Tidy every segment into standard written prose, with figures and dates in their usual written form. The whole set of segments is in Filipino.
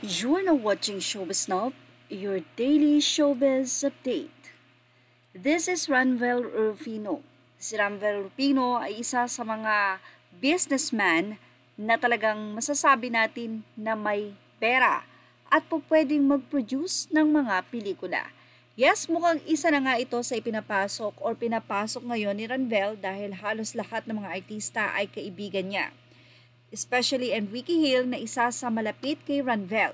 You're now watching Showbiz Now, your daily showbiz update. This is Ranvel Rufino. Si Ranvel Rufino ay isa sa mga businessman na talagang masasabi natin na may pera at po pwedeng mag-produce ng mga pelikula. Yes, mukhang isa na nga ito sa ipinapasok or pinapasok ngayon ni Ranvel dahil halos lahat ng mga artista ay kaibigan niya. Especially Enrique Hill na isa sa malapit kay Ranvel.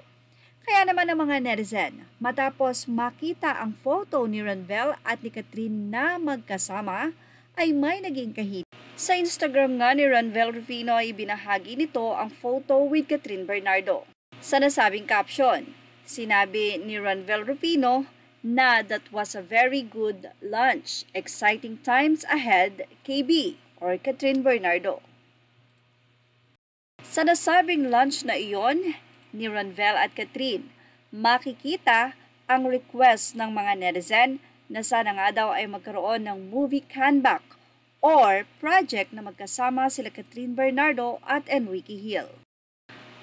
Kaya naman ang mga netizen, matapos makita ang photo ni Ranvel at ni Catherine na magkasama, ay may naging kahit. Sa Instagram nga ni Ranvel Rufino ay binahagi nito ang photo with Catherine Bernardo. Sa nasabing caption, sinabi ni Ranvel Rufino na that was a very good lunch, exciting times ahead, KB or Catherine Bernardo. Sa nasabing lunch na iyon ni Ranvel at Catherine, makikita ang request ng mga netizen na sana nga daw ay magkaroon ng movie comeback or project na magkasama sila Catherine Bernardo at Enrique Hill.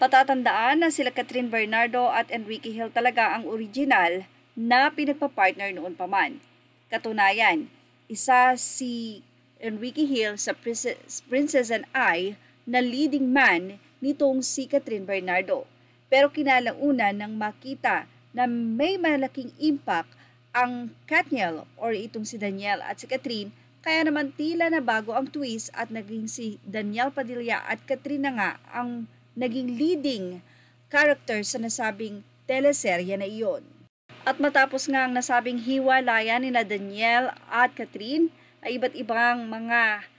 Patatandaan na sila Catherine Bernardo at Enrique Hill talaga ang original na pinagpa-partner noon pa man. Katunayan, isa si Enrique Hill sa Princess and I na leading man nitong si Catherine Bernardo. Pero kinalaunan nang makita na may malaking impact ang Katniel or itong si Daniel at si Catherine, kaya naman tila na bago ang twist at naging si Daniel Padilla at Catherine na nga ang naging leading character sa nasabing teleserye na iyon. At matapos nga ang nasabing hiwalayan ni Daniel at Catherine, ay iba't ibang mga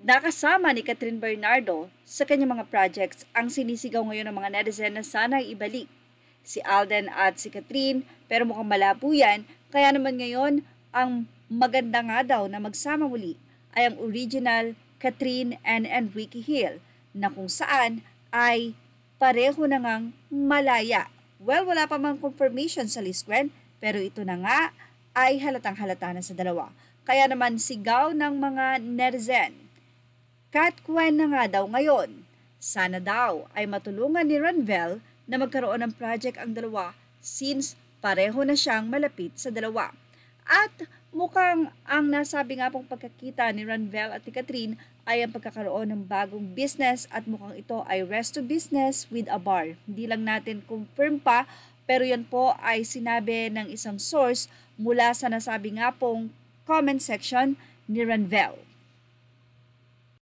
nakasama ni Catherine Bernardo sa kanyang mga projects ang sinisigaw ngayon ng mga netizen na sana ibalik si Alden at si Catherine, pero mukhang malabo yan. Kaya naman ngayon ang maganda nga daw na magsama muli ay ang original Catherine and Enrique Hill na kung saan ay pareho na ngang malaya. Well, wala pa mang confirmation sa Lisquen, pero ito na nga ay halatang halata na sa dalawa. Kaya naman sigaw ng mga netizen, Katniel na nga daw ngayon. Sana daw ay matulungan ni Ranvel na magkaroon ng project ang dalawa since pareho na siyang malapit sa dalawa. At mukhang ang nasabi nga pong pagkakita ni Ranvel at ni Catherine ay ang pagkakaroon ng bagong business at mukhang ito ay resto business with a bar. Hindi lang natin confirm pa, pero yan po ay sinabi ng isang source mula sa nasabi nga pong comment section ni Ranvel.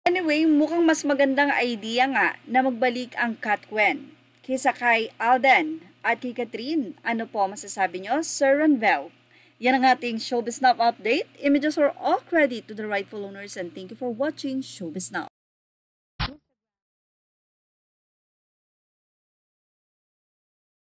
Anyway, mukhang mas magandang idea nga na magbalik ang Katniel kaysa kay Alden at kay Catherine. Ano po masasabi nyo, Sir Ranvel? Yan ang ating Showbiz Now update. Images are all credit to the rightful owners and thank you for watching Showbiz Now.